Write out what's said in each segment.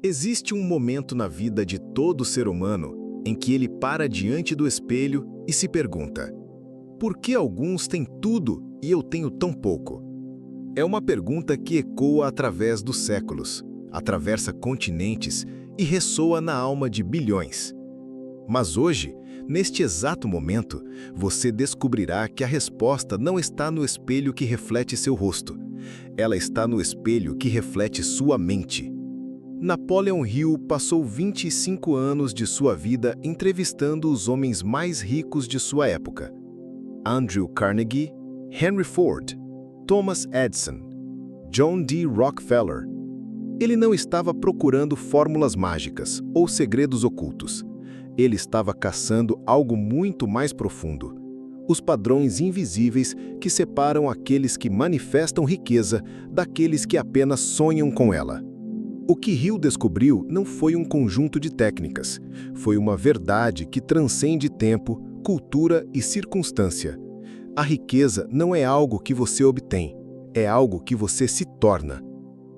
Existe um momento na vida de todo ser humano em que ele para diante do espelho e se pergunta: por que alguns têm tudo e eu tenho tão pouco? É uma pergunta que ecoa através dos séculos, atravessa continentes e ressoa na alma de bilhões. Mas hoje, neste exato momento, você descobrirá que a resposta não está no espelho que reflete seu rosto. Ela está no espelho que reflete sua mente. Napoleon Hill passou 25 anos de sua vida entrevistando os homens mais ricos de sua época. Andrew Carnegie, Henry Ford, Thomas Edison, John D. Rockefeller. Ele não estava procurando fórmulas mágicas ou segredos ocultos. Ele estava caçando algo muito mais profundo. Os padrões invisíveis que separam aqueles que manifestam riqueza daqueles que apenas sonham com ela. O que Hill descobriu não foi um conjunto de técnicas, foi uma verdade que transcende tempo, cultura e circunstância. A riqueza não é algo que você obtém, é algo que você se torna.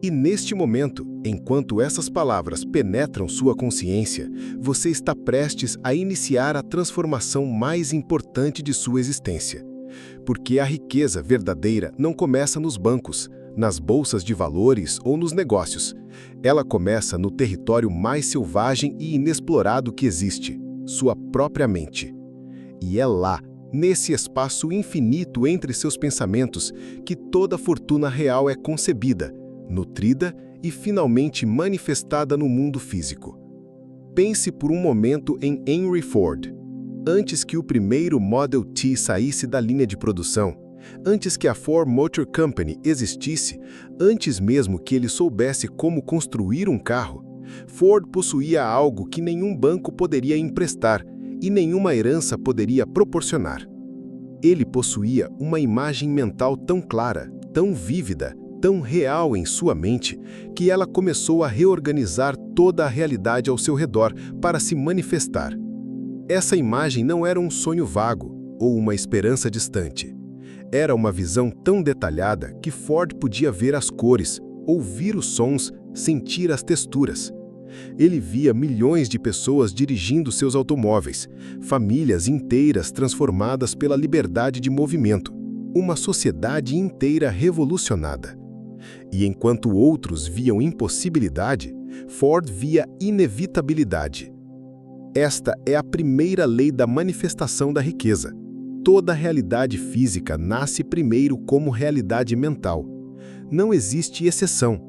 E neste momento, enquanto essas palavras penetram sua consciência, você está prestes a iniciar a transformação mais importante de sua existência. Porque a riqueza verdadeira não começa nos bancos, nas bolsas de valores ou nos negócios. Ela começa no território mais selvagem e inexplorado que existe, sua própria mente. E é lá, nesse espaço infinito entre seus pensamentos, que toda fortuna real é concebida, nutrida e finalmente manifestada no mundo físico. Pense por um momento em Henry Ford. Antes que o primeiro Model T saísse da linha de produção, antes que a Ford Motor Company existisse, antes mesmo que ele soubesse como construir um carro, Ford possuía algo que nenhum banco poderia emprestar e nenhuma herança poderia proporcionar. Ele possuía uma imagem mental tão clara, tão vívida, tão real em sua mente, que ela começou a reorganizar toda a realidade ao seu redor para se manifestar. Essa imagem não era um sonho vago ou uma esperança distante. Era uma visão tão detalhada que Ford podia ver as cores, ouvir os sons, sentir as texturas. Ele via milhões de pessoas dirigindo seus automóveis, famílias inteiras transformadas pela liberdade de movimento, uma sociedade inteira revolucionada. E enquanto outros viam impossibilidade, Ford via inevitabilidade. Esta é a primeira lei da manifestação da riqueza. Toda realidade física nasce primeiro como realidade mental. Não existe exceção.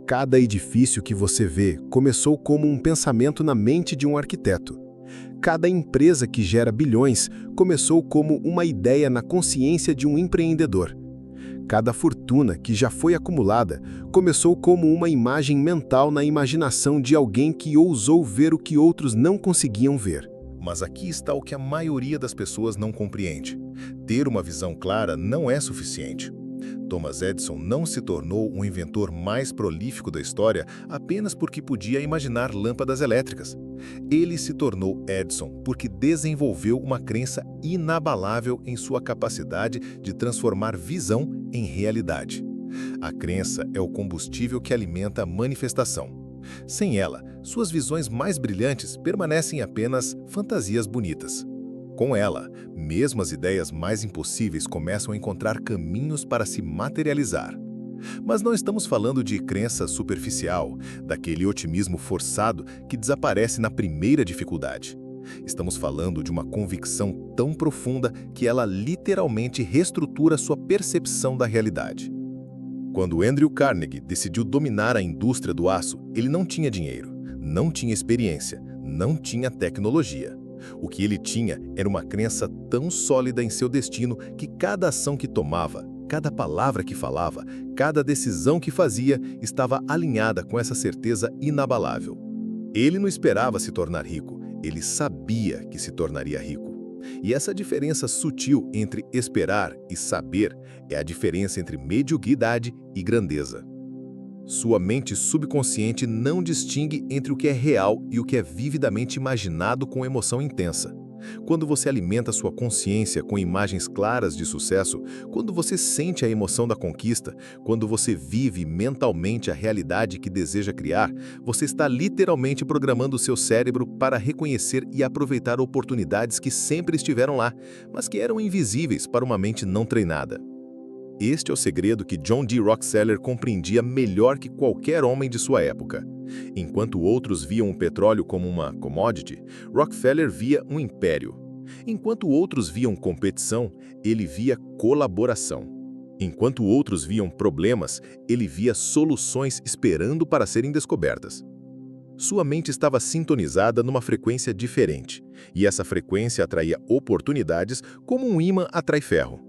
Cada edifício que você vê começou como um pensamento na mente de um arquiteto. Cada empresa que gera bilhões começou como uma ideia na consciência de um empreendedor. Cada fortuna que já foi acumulada começou como uma imagem mental na imaginação de alguém que ousou ver o que outros não conseguiam ver. Mas aqui está o que a maioria das pessoas não compreende. Ter uma visão clara não é suficiente. Thomas Edison não se tornou o inventor mais prolífico da história apenas porque podia imaginar lâmpadas elétricas. Ele se tornou Edison porque desenvolveu uma crença inabalável em sua capacidade de transformar visão em realidade. A crença é o combustível que alimenta a manifestação. Sem ela, suas visões mais brilhantes permanecem apenas fantasias bonitas. Com ela, mesmo as ideias mais impossíveis começam a encontrar caminhos para se materializar. Mas não estamos falando de crença superficial, daquele otimismo forçado que desaparece na primeira dificuldade. Estamos falando de uma convicção tão profunda que ela literalmente reestrutura sua percepção da realidade. Quando Andrew Carnegie decidiu dominar a indústria do aço, ele não tinha dinheiro, não tinha experiência, não tinha tecnologia. O que ele tinha era uma crença tão sólida em seu destino que cada ação que tomava, cada palavra que falava, cada decisão que fazia estava alinhada com essa certeza inabalável. Ele não esperava se tornar rico, ele sabia que se tornaria rico. E essa diferença sutil entre esperar e saber é a diferença entre mediocridade e grandeza. Sua mente subconsciente não distingue entre o que é real e o que é vividamente imaginado com emoção intensa. Quando você alimenta sua consciência com imagens claras de sucesso, quando você sente a emoção da conquista, quando você vive mentalmente a realidade que deseja criar, você está literalmente programando seu cérebro para reconhecer e aproveitar oportunidades que sempre estiveram lá, mas que eram invisíveis para uma mente não treinada. Este é o segredo que John D. Rockefeller compreendia melhor que qualquer homem de sua época. Enquanto outros viam o petróleo como uma commodity, Rockefeller via um império. Enquanto outros viam competição, ele via colaboração. Enquanto outros viam problemas, ele via soluções esperando para serem descobertas. Sua mente estava sintonizada numa frequência diferente, e essa frequência atraía oportunidades como um ímã atrai ferro.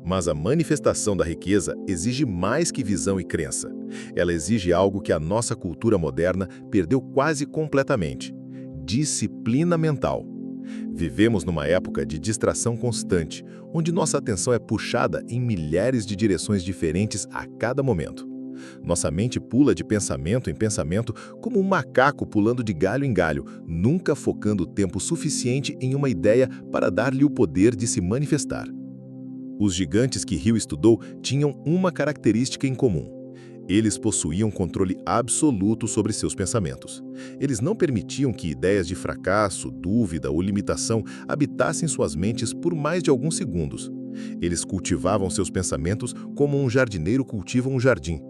Mas a manifestação da riqueza exige mais que visão e crença. Ela exige algo que a nossa cultura moderna perdeu quase completamente: disciplina mental. Vivemos numa época de distração constante, onde nossa atenção é puxada em milhares de direções diferentes a cada momento. Nossa mente pula de pensamento em pensamento como um macaco pulando de galho em galho, nunca focando tempo suficiente em uma ideia para dar-lhe o poder de se manifestar. Os gigantes que Hill estudou tinham uma característica em comum. Eles possuíam controle absoluto sobre seus pensamentos. Eles não permitiam que ideias de fracasso, dúvida ou limitação habitassem suas mentes por mais de alguns segundos. Eles cultivavam seus pensamentos como um jardineiro cultiva um jardim,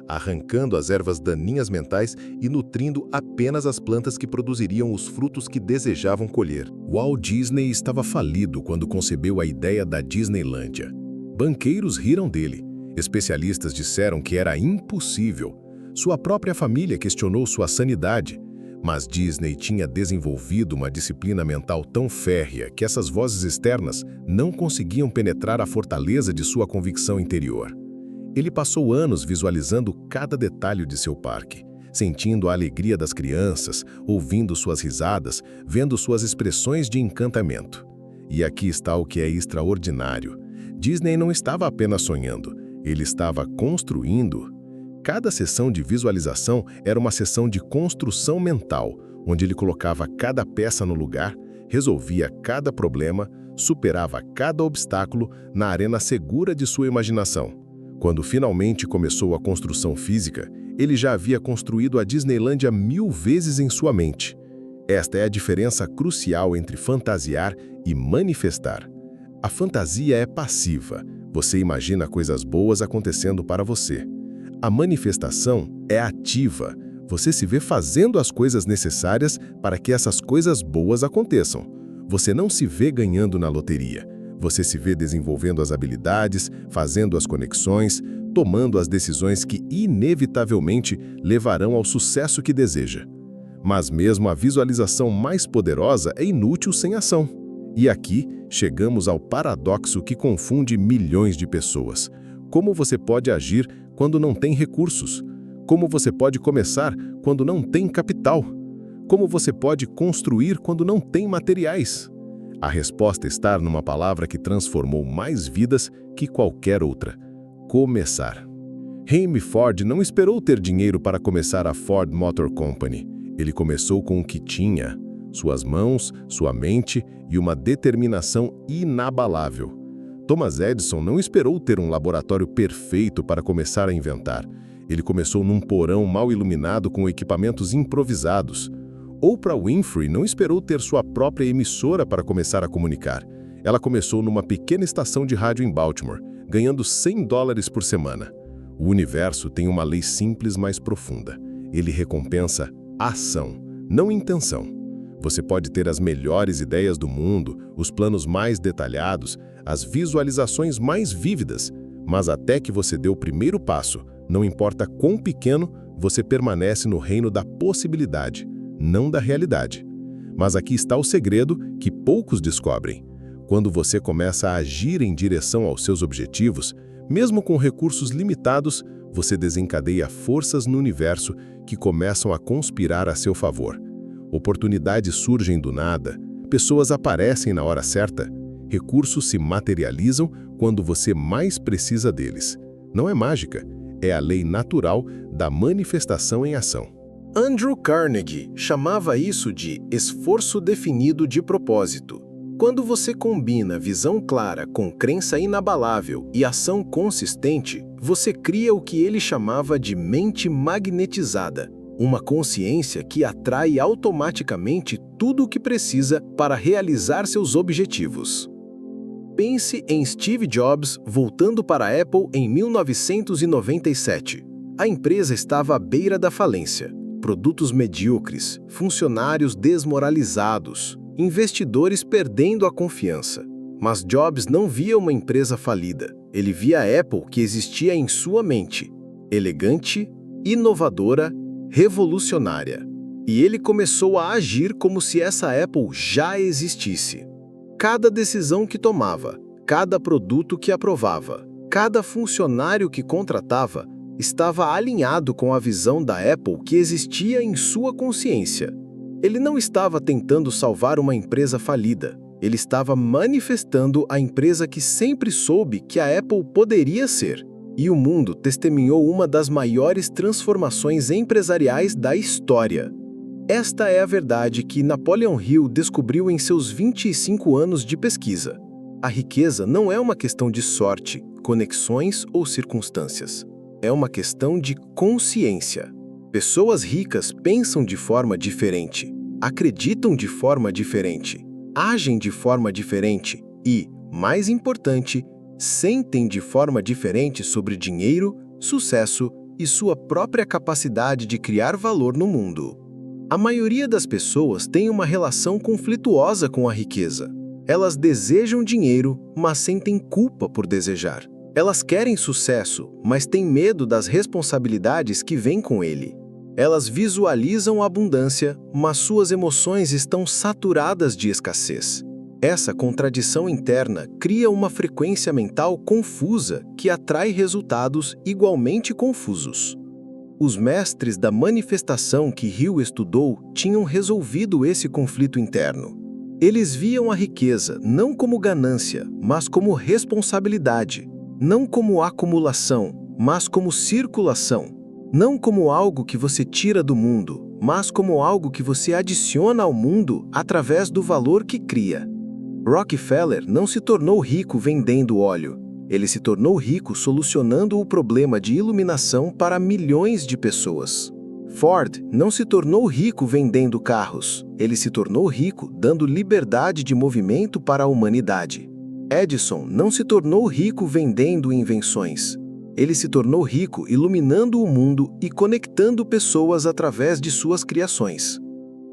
arrancando as ervas daninhas mentais e nutrindo apenas as plantas que produziriam os frutos que desejavam colher. Walt Disney estava falido quando concebeu a ideia da Disneylândia. Banqueiros riram dele. Especialistas disseram que era impossível. Sua própria família questionou sua sanidade. Mas Disney tinha desenvolvido uma disciplina mental tão férrea que essas vozes externas não conseguiam penetrar a fortaleza de sua convicção interior. Ele passou anos visualizando cada detalhe de seu parque, sentindo a alegria das crianças, ouvindo suas risadas, vendo suas expressões de encantamento. E aqui está o que é extraordinário. Disney não estava apenas sonhando, ele estava construindo. Cada sessão de visualização era uma sessão de construção mental, onde ele colocava cada peça no lugar, resolvia cada problema, superava cada obstáculo na arena segura de sua imaginação. Quando finalmente começou a construção física, ele já havia construído a Disneylândia 1000 vezes em sua mente. Esta é a diferença crucial entre fantasiar e manifestar. A fantasia é passiva, você imagina coisas boas acontecendo para você. A manifestação é ativa, você se vê fazendo as coisas necessárias para que essas coisas boas aconteçam. Você não se vê ganhando na loteria. Você se vê desenvolvendo as habilidades, fazendo as conexões, tomando as decisões que inevitavelmente levarão ao sucesso que deseja. Mas mesmo a visualização mais poderosa é inútil sem ação. E aqui chegamos ao paradoxo que confunde milhões de pessoas. Como você pode agir quando não tem recursos? Como você pode começar quando não tem capital? Como você pode construir quando não tem materiais? A resposta está numa palavra que transformou mais vidas que qualquer outra: começar. Henry Ford não esperou ter dinheiro para começar a Ford Motor Company. Ele começou com o que tinha: suas mãos, sua mente e uma determinação inabalável. Thomas Edison não esperou ter um laboratório perfeito para começar a inventar. Ele começou num porão mal iluminado com equipamentos improvisados. Oprah Winfrey não esperou ter sua própria emissora para começar a comunicar. Ela começou numa pequena estação de rádio em Baltimore, ganhando $100 por semana. O universo tem uma lei simples, mas profunda. Ele recompensa ação, não intenção. Você pode ter as melhores ideias do mundo, os planos mais detalhados, as visualizações mais vívidas, mas até que você dê o primeiro passo, não importa quão pequeno, você permanece no reino da possibilidade, não da realidade. Mas aqui está o segredo que poucos descobrem. Quando você começa a agir em direção aos seus objetivos, mesmo com recursos limitados, você desencadeia forças no universo que começam a conspirar a seu favor. Oportunidades surgem do nada, pessoas aparecem na hora certa, recursos se materializam quando você mais precisa deles. Não é mágica, é a lei natural da manifestação em ação. Andrew Carnegie chamava isso de esforço definido de propósito. Quando você combina visão clara com crença inabalável e ação consistente, você cria o que ele chamava de mente magnetizada, uma consciência que atrai automaticamente tudo o que precisa para realizar seus objetivos. Pense em Steve Jobs voltando para a Apple em 1997. A empresa estava à beira da falência. Produtos medíocres, funcionários desmoralizados, investidores perdendo a confiança. Mas Jobs não via uma empresa falida. Ele via a Apple que existia em sua mente, elegante, inovadora, revolucionária. E ele começou a agir como se essa Apple já existisse. Cada decisão que tomava, cada produto que aprovava, cada funcionário que contratava, estava alinhado com a visão da Apple que existia em sua consciência. Ele não estava tentando salvar uma empresa falida. Ele estava manifestando a empresa que sempre soube que a Apple poderia ser. E o mundo testemunhou uma das maiores transformações empresariais da história. Esta é a verdade que Napoleon Hill descobriu em seus 25 anos de pesquisa. A riqueza não é uma questão de sorte, conexões ou circunstâncias. É uma questão de consciência. Pessoas ricas pensam de forma diferente, acreditam de forma diferente, agem de forma diferente e, mais importante, sentem de forma diferente sobre dinheiro, sucesso e sua própria capacidade de criar valor no mundo. A maioria das pessoas tem uma relação conflituosa com a riqueza. Elas desejam dinheiro, mas sentem culpa por desejar. Elas querem sucesso, mas têm medo das responsabilidades que vêm com ele. Elas visualizam a abundância, mas suas emoções estão saturadas de escassez. Essa contradição interna cria uma frequência mental confusa que atrai resultados igualmente confusos. Os mestres da manifestação que Hill estudou tinham resolvido esse conflito interno. Eles viam a riqueza não como ganância, mas como responsabilidade, não como acumulação, mas como circulação, não como algo que você tira do mundo, mas como algo que você adiciona ao mundo através do valor que cria. Rockefeller não se tornou rico vendendo óleo. Ele se tornou rico solucionando o problema de iluminação para milhões de pessoas. Ford não se tornou rico vendendo carros. Ele se tornou rico dando liberdade de movimento para a humanidade. Edison não se tornou rico vendendo invenções. Ele se tornou rico iluminando o mundo e conectando pessoas através de suas criações.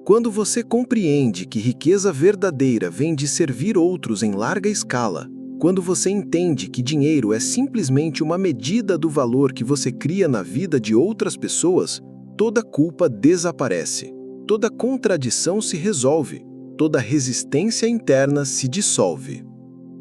Quando você compreende que riqueza verdadeira vem de servir outros em larga escala, quando você entende que dinheiro é simplesmente uma medida do valor que você cria na vida de outras pessoas, toda culpa desaparece, toda contradição se resolve, toda resistência interna se dissolve.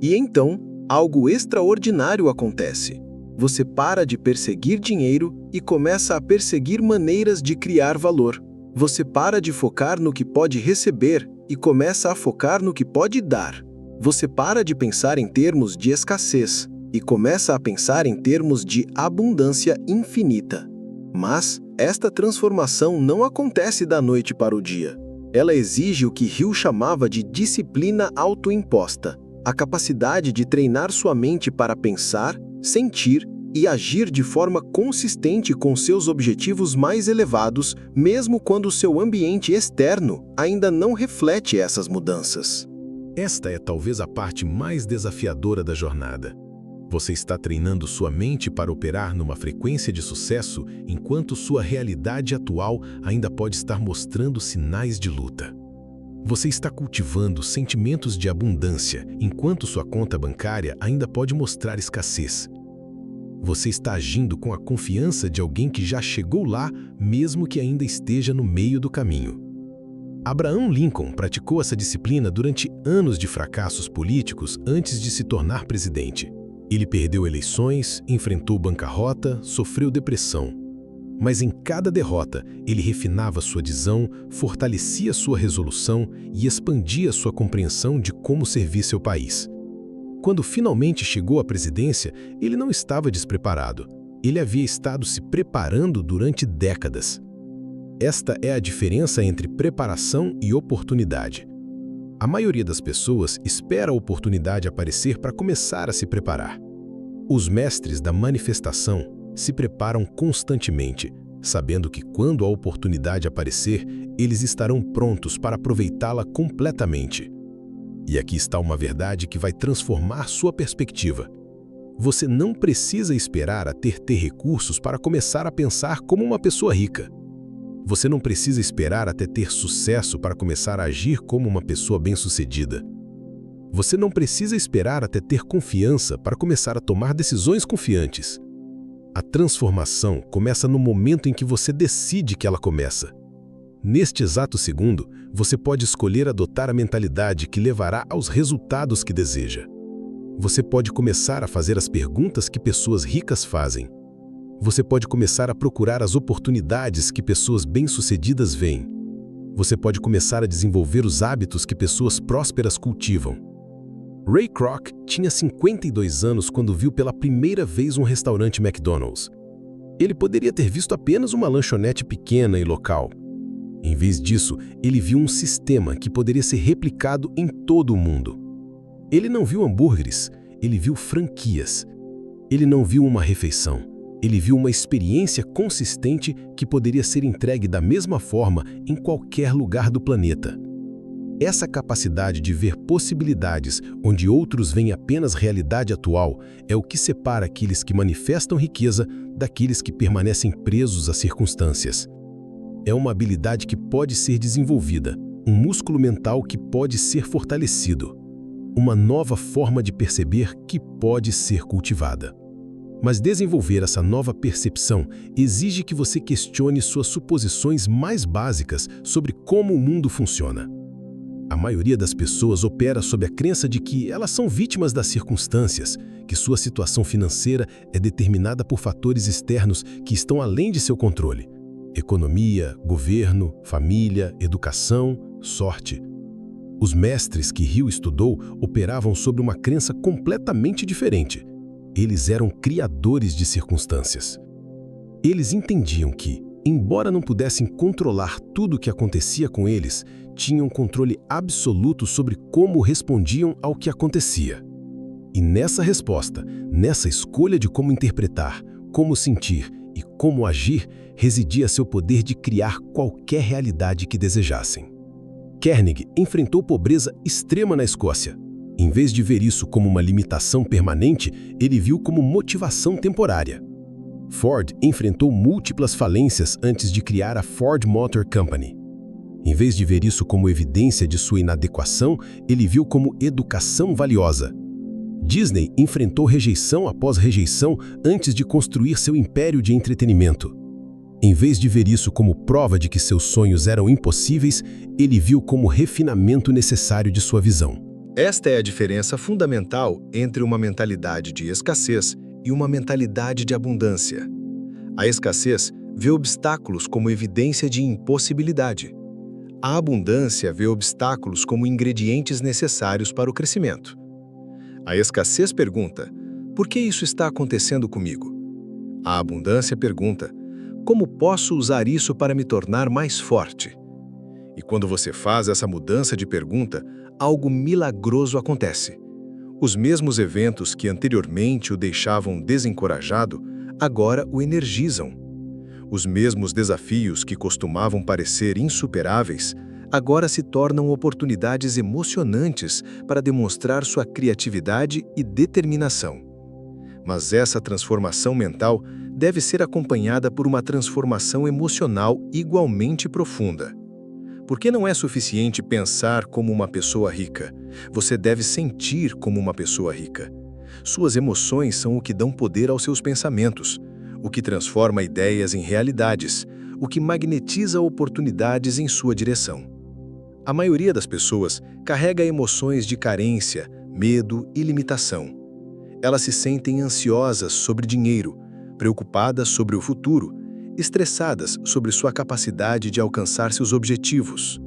E então, algo extraordinário acontece. Você para de perseguir dinheiro e começa a perseguir maneiras de criar valor. Você para de focar no que pode receber e começa a focar no que pode dar. Você para de pensar em termos de escassez e começa a pensar em termos de abundância infinita. Mas esta transformação não acontece da noite para o dia. Ela exige o que Hill chamava de disciplina autoimposta, a capacidade de treinar sua mente para pensar, sentir e agir de forma consistente com seus objetivos mais elevados, mesmo quando o seu ambiente externo ainda não reflete essas mudanças. Esta é talvez a parte mais desafiadora da jornada. Você está treinando sua mente para operar numa frequência de sucesso, enquanto sua realidade atual ainda pode estar mostrando sinais de luta. Você está cultivando sentimentos de abundância, enquanto sua conta bancária ainda pode mostrar escassez. Você está agindo com a confiança de alguém que já chegou lá, mesmo que ainda esteja no meio do caminho. Abraham Lincoln praticou essa disciplina durante anos de fracassos políticos antes de se tornar presidente. Ele perdeu eleições, enfrentou bancarrota, sofreu depressão. Mas em cada derrota, ele refinava sua visão, fortalecia sua resolução e expandia sua compreensão de como servir seu país. Quando finalmente chegou à presidência, ele não estava despreparado. Ele havia estado se preparando durante décadas. Esta é a diferença entre preparação e oportunidade. A maioria das pessoas espera a oportunidade aparecer para começar a se preparar. Os mestres da manifestação se preparam constantemente, sabendo que quando a oportunidade aparecer, eles estarão prontos para aproveitá-la completamente. E aqui está uma verdade que vai transformar sua perspectiva. Você não precisa esperar até ter recursos para começar a pensar como uma pessoa rica. Você não precisa esperar até ter sucesso para começar a agir como uma pessoa bem-sucedida. Você não precisa esperar até ter confiança para começar a tomar decisões confiantes. A transformação começa no momento em que você decide que ela começa. Neste exato segundo, você pode escolher adotar a mentalidade que levará aos resultados que deseja. Você pode começar a fazer as perguntas que pessoas ricas fazem. Você pode começar a procurar as oportunidades que pessoas bem-sucedidas veem. Você pode começar a desenvolver os hábitos que pessoas prósperas cultivam. Ray Kroc tinha 52 anos quando viu pela primeira vez um restaurante McDonald's. Ele poderia ter visto apenas uma lanchonete pequena e local. Em vez disso, ele viu um sistema que poderia ser replicado em todo o mundo. Ele não viu hambúrgueres, ele viu franquias. Ele não viu uma refeição. Ele viu uma experiência consistente que poderia ser entregue da mesma forma em qualquer lugar do planeta. Essa capacidade de ver possibilidades onde outros veem apenas realidade atual é o que separa aqueles que manifestam riqueza daqueles que permanecem presos às circunstâncias. É uma habilidade que pode ser desenvolvida, um músculo mental que pode ser fortalecido, uma nova forma de perceber que pode ser cultivada. Mas desenvolver essa nova percepção exige que você questione suas suposições mais básicas sobre como o mundo funciona. A maioria das pessoas opera sob a crença de que elas são vítimas das circunstâncias, que sua situação financeira é determinada por fatores externos que estão além de seu controle. Economia, governo, família, educação, sorte. Os mestres que Hill estudou operavam sobre uma crença completamente diferente. Eles eram criadores de circunstâncias. Eles entendiam que, embora não pudessem controlar tudo o que acontecia com eles, tinham controle absoluto sobre como respondiam ao que acontecia. E nessa resposta, nessa escolha de como interpretar, como sentir e como agir, residia seu poder de criar qualquer realidade que desejassem. Carnegie enfrentou pobreza extrema na Escócia. Em vez de ver isso como uma limitação permanente, ele viu como motivação temporária. Ford enfrentou múltiplas falências antes de criar a Ford Motor Company. Em vez de ver isso como evidência de sua inadequação, ele viu como educação valiosa. Disney enfrentou rejeição após rejeição antes de construir seu império de entretenimento. Em vez de ver isso como prova de que seus sonhos eram impossíveis, ele viu como refinamento necessário de sua visão. Esta é a diferença fundamental entre uma mentalidade de escassez e uma mentalidade de abundância. A escassez vê obstáculos como evidência de impossibilidade. A abundância vê obstáculos como ingredientes necessários para o crescimento. A escassez pergunta: por que isso está acontecendo comigo? A abundância pergunta: como posso usar isso para me tornar mais forte? E quando você faz essa mudança de pergunta, algo milagroso acontece. Os mesmos eventos que anteriormente o deixavam desencorajado, agora o energizam. Os mesmos desafios que costumavam parecer insuperáveis, agora se tornam oportunidades emocionantes para demonstrar sua criatividade e determinação. Mas essa transformação mental deve ser acompanhada por uma transformação emocional igualmente profunda. Porque não é suficiente pensar como uma pessoa rica. Você deve sentir como uma pessoa rica. Suas emoções são o que dão poder aos seus pensamentos, o que transforma ideias em realidades, o que magnetiza oportunidades em sua direção. A maioria das pessoas carrega emoções de carência, medo e limitação. Elas se sentem ansiosas sobre dinheiro, preocupadas sobre o futuro, estressadas sobre sua capacidade de alcançar seus objetivos.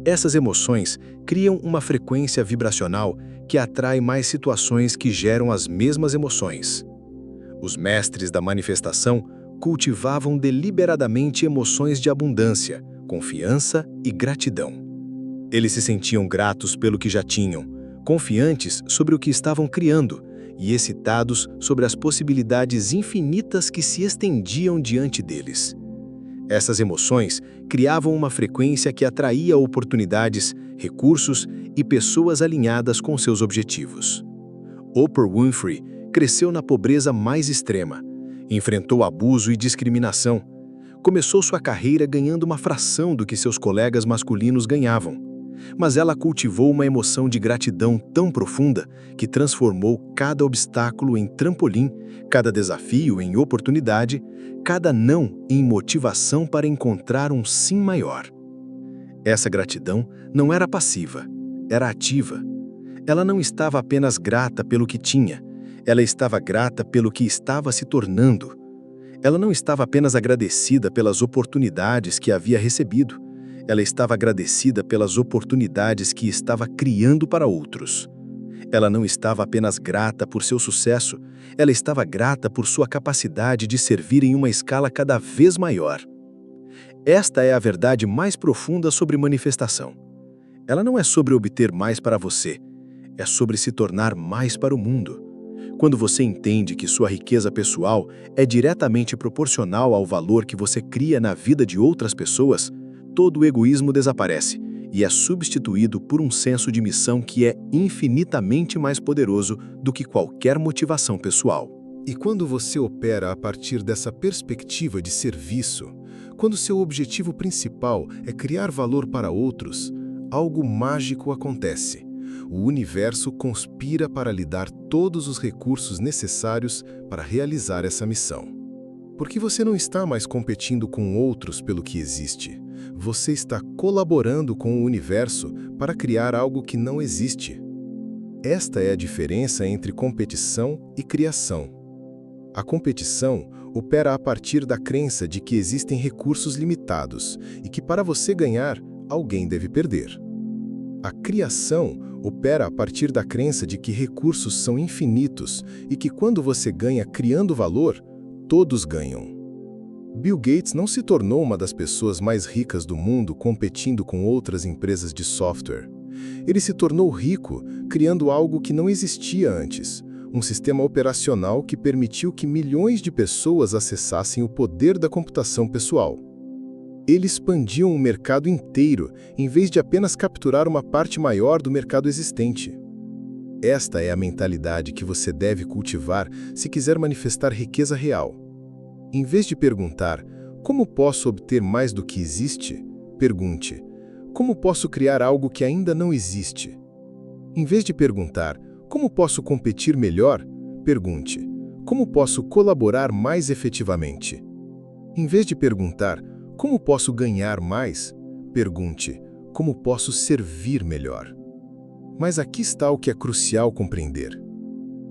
Essas emoções criam uma frequência vibracional que atrai mais situações que geram as mesmas emoções. Os mestres da manifestação cultivavam deliberadamente emoções de abundância, confiança e gratidão. Eles se sentiam gratos pelo que já tinham, confiantes sobre o que estavam criando e excitados sobre as possibilidades infinitas que se estendiam diante deles. Essas emoções criavam uma frequência que atraía oportunidades, recursos e pessoas alinhadas com seus objetivos. Oprah Winfrey cresceu na pobreza mais extrema, enfrentou abuso e discriminação, começou sua carreira ganhando uma fração do que seus colegas masculinos ganhavam. Mas ela cultivou uma emoção de gratidão tão profunda que transformou cada obstáculo em trampolim, cada desafio em oportunidade, cada não em motivação para encontrar um sim maior. Essa gratidão não era passiva, era ativa. Ela não estava apenas grata pelo que tinha, ela estava grata pelo que estava se tornando. Ela não estava apenas agradecida pelas oportunidades que havia recebido, ela estava agradecida pelas oportunidades que estava criando para outros. Ela não estava apenas grata por seu sucesso, ela estava grata por sua capacidade de servir em uma escala cada vez maior. Esta é a verdade mais profunda sobre manifestação. Ela não é sobre obter mais para você, é sobre se tornar mais para o mundo. Quando você entende que sua riqueza pessoal é diretamente proporcional ao valor que você cria na vida de outras pessoas, todo o egoísmo desaparece e é substituído por um senso de missão que é infinitamente mais poderoso do que qualquer motivação pessoal. E quando você opera a partir dessa perspectiva de serviço, quando seu objetivo principal é criar valor para outros, algo mágico acontece. O universo conspira para lhe dar todos os recursos necessários para realizar essa missão. Porque você não está mais competindo com outros pelo que existe. Você está colaborando com o universo para criar algo que não existe. Esta é a diferença entre competição e criação. A competição opera a partir da crença de que existem recursos limitados e que para você ganhar, alguém deve perder. A criação opera a partir da crença de que recursos são infinitos e que quando você ganha criando valor, todos ganham. Bill Gates não se tornou uma das pessoas mais ricas do mundo competindo com outras empresas de software. Ele se tornou rico criando algo que não existia antes, um sistema operacional que permitiu que milhões de pessoas acessassem o poder da computação pessoal. Ele expandiu um mercado inteiro, em vez de apenas capturar uma parte maior do mercado existente. Esta é a mentalidade que você deve cultivar se quiser manifestar riqueza real. Em vez de perguntar, como posso obter mais do que existe? Pergunte, como posso criar algo que ainda não existe? Em vez de perguntar, como posso competir melhor? Pergunte, como posso colaborar mais efetivamente? Em vez de perguntar, como posso ganhar mais? Pergunte, como posso servir melhor? Mas aqui está o que é crucial compreender.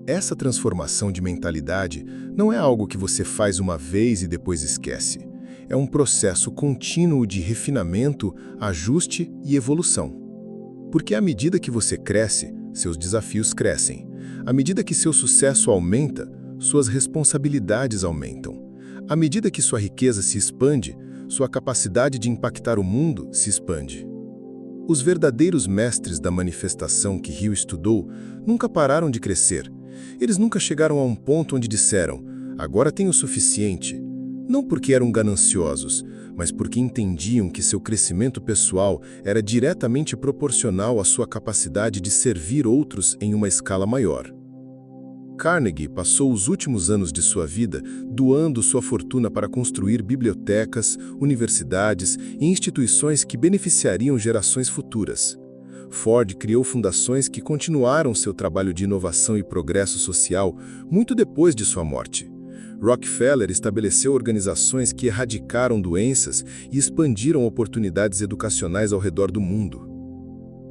Essa transformação de mentalidade não é algo que você faz uma vez e depois esquece. É um processo contínuo de refinamento, ajuste e evolução. Porque à medida que você cresce, seus desafios crescem. À medida que seu sucesso aumenta, suas responsabilidades aumentam. À medida que sua riqueza se expande, sua capacidade de impactar o mundo se expande. Os verdadeiros mestres da manifestação que Hill estudou nunca pararam de crescer. Eles nunca chegaram a um ponto onde disseram, agora tenho o suficiente. Não porque eram gananciosos, mas porque entendiam que seu crescimento pessoal era diretamente proporcional à sua capacidade de servir outros em uma escala maior. Carnegie passou os últimos anos de sua vida doando sua fortuna para construir bibliotecas, universidades e instituições que beneficiariam gerações futuras. Ford criou fundações que continuaram seu trabalho de inovação e progresso social muito depois de sua morte. Rockefeller estabeleceu organizações que erradicaram doenças e expandiram oportunidades educacionais ao redor do mundo.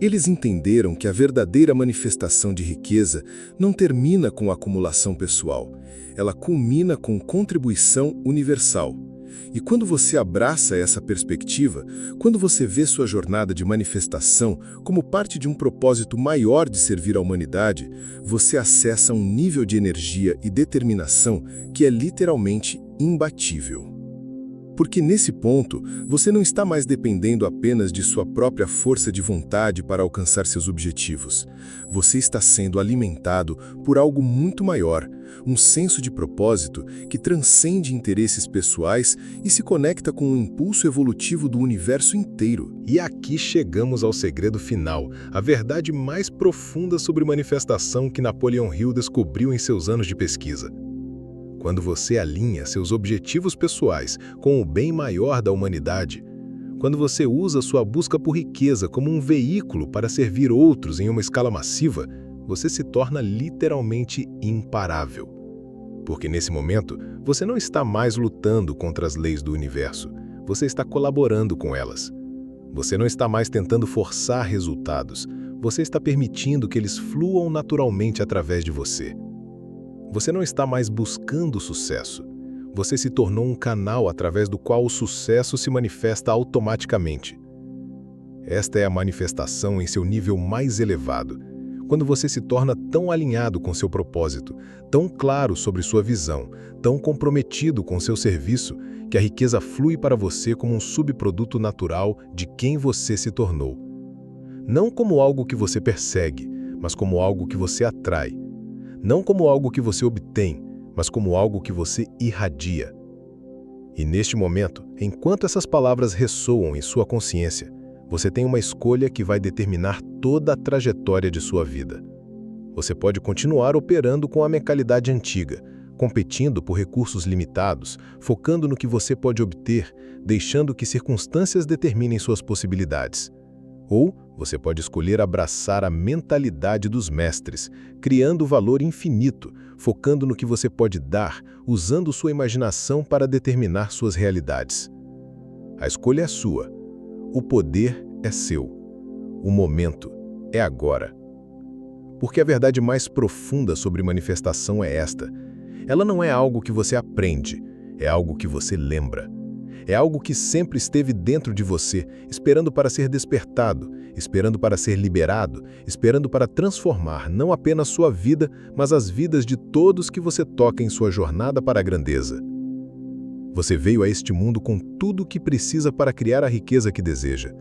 Eles entenderam que a verdadeira manifestação de riqueza não termina com a acumulação pessoal, ela culmina com contribuição universal. E quando você abraça essa perspectiva, quando você vê sua jornada de manifestação como parte de um propósito maior de servir à humanidade, você acessa um nível de energia e determinação que é literalmente imbatível. Porque nesse ponto, você não está mais dependendo apenas de sua própria força de vontade para alcançar seus objetivos. Você está sendo alimentado por algo muito maior, um senso de propósito que transcende interesses pessoais e se conecta com o impulso evolutivo do universo inteiro. E aqui chegamos ao segredo final, a verdade mais profunda sobre manifestação que Napoleon Hill descobriu em seus anos de pesquisa. Quando você alinha seus objetivos pessoais com o bem maior da humanidade, quando você usa sua busca por riqueza como um veículo para servir outros em uma escala massiva, você se torna literalmente imparável. Porque nesse momento, você não está mais lutando contra as leis do universo, você está colaborando com elas. Você não está mais tentando forçar resultados, você está permitindo que eles fluam naturalmente através de você. Você não está mais buscando sucesso. Você se tornou um canal através do qual o sucesso se manifesta automaticamente. Esta é a manifestação em seu nível mais elevado, quando você se torna tão alinhado com seu propósito, tão claro sobre sua visão, tão comprometido com seu serviço, que a riqueza flui para você como um subproduto natural de quem você se tornou. Não como algo que você persegue, mas como algo que você atrai. Não como algo que você obtém, mas como algo que você irradia. E neste momento, enquanto essas palavras ressoam em sua consciência, você tem uma escolha que vai determinar toda a trajetória de sua vida. Você pode continuar operando com a mentalidade antiga, competindo por recursos limitados, focando no que você pode obter, deixando que circunstâncias determinem suas possibilidades. Ou você pode escolher abraçar a mentalidade dos mestres, criando valor infinito, focando no que você pode dar, usando sua imaginação para determinar suas realidades. A escolha é sua. O poder é seu. O momento é agora. Porque a verdade mais profunda sobre manifestação é esta. Ela não é algo que você aprende, é algo que você lembra. É algo que sempre esteve dentro de você, esperando para ser despertado, esperando para ser liberado, esperando para transformar não apenas sua vida, mas as vidas de todos que você toca em sua jornada para a grandeza. Você veio a este mundo com tudo o que precisa para criar a riqueza que deseja.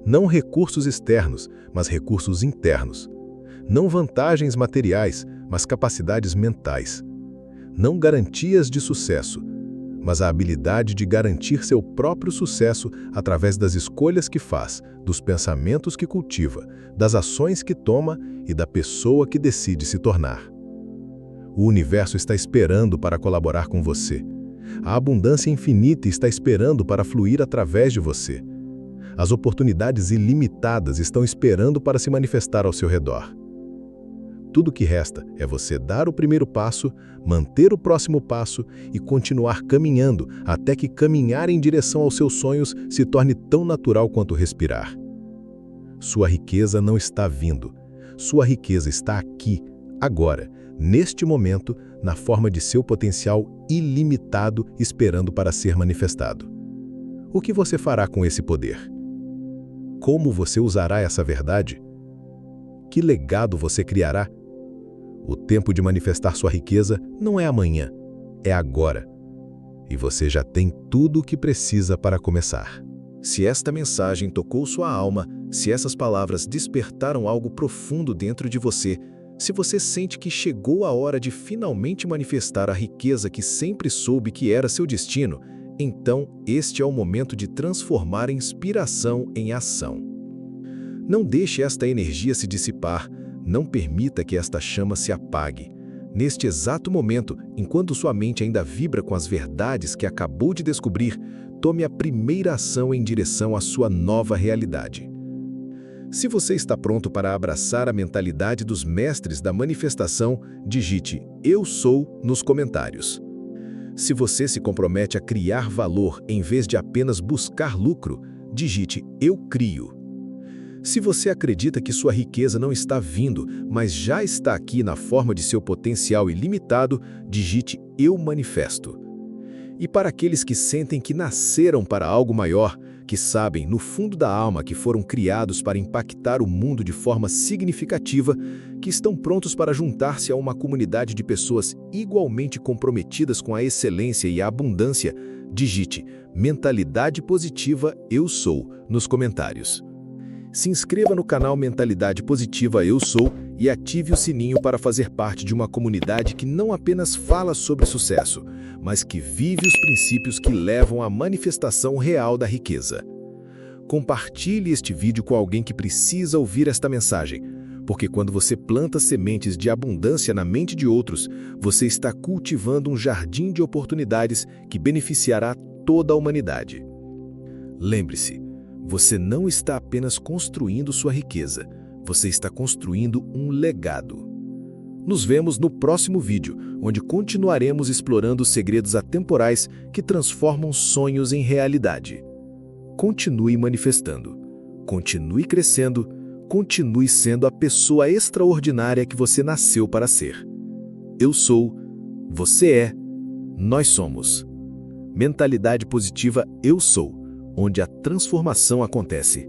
Não recursos externos, mas recursos internos. Não vantagens materiais, mas capacidades mentais. Não garantias de sucesso, mas a habilidade de garantir seu próprio sucesso através das escolhas que faz, dos pensamentos que cultiva, das ações que toma e da pessoa que decide se tornar. O universo está esperando para colaborar com você. A abundância infinita está esperando para fluir através de você. As oportunidades ilimitadas estão esperando para se manifestar ao seu redor. Tudo o que resta é você dar o primeiro passo, manter o próximo passo e continuar caminhando até que caminhar em direção aos seus sonhos se torne tão natural quanto respirar. Sua riqueza não está vindo. Sua riqueza está aqui, agora, neste momento, na forma de seu potencial ilimitado esperando para ser manifestado. O que você fará com esse poder? Como você usará essa verdade? Que legado você criará? O tempo de manifestar sua riqueza não é amanhã, é agora. E você já tem tudo o que precisa para começar. Se esta mensagem tocou sua alma, se essas palavras despertaram algo profundo dentro de você, se você sente que chegou a hora de finalmente manifestar a riqueza que sempre soube que era seu destino, então este é o momento de transformar a inspiração em ação. Não deixe esta energia se dissipar. Não permita que esta chama se apague. Neste exato momento, enquanto sua mente ainda vibra com as verdades que acabou de descobrir, tome a primeira ação em direção à sua nova realidade. Se você está pronto para abraçar a mentalidade dos mestres da manifestação, digite "Eu sou" nos comentários. Se você se compromete a criar valor em vez de apenas buscar lucro, digite "Eu crio". Se você acredita que sua riqueza não está vindo, mas já está aqui na forma de seu potencial ilimitado, digite "Eu manifesto". E para aqueles que sentem que nasceram para algo maior, que sabem no fundo da alma que foram criados para impactar o mundo de forma significativa, que estão prontos para juntar-se a uma comunidade de pessoas igualmente comprometidas com a excelência e a abundância, digite Mentalidade Positiva Eu Sou nos comentários. Se inscreva no canal Mentalidade Positiva Eu Sou e ative o sininho para fazer parte de uma comunidade que não apenas fala sobre sucesso, mas que vive os princípios que levam à manifestação real da riqueza. Compartilhe este vídeo com alguém que precisa ouvir esta mensagem, porque quando você planta sementes de abundância na mente de outros, você está cultivando um jardim de oportunidades que beneficiará toda a humanidade. Lembre-se, você não está apenas construindo sua riqueza, você está construindo um legado. Nos vemos no próximo vídeo, onde continuaremos explorando os segredos atemporais que transformam sonhos em realidade. Continue manifestando, continue crescendo, continue sendo a pessoa extraordinária que você nasceu para ser. Eu sou, você é, nós somos. Mentalidade Positiva Eu Sou, onde a transformação acontece.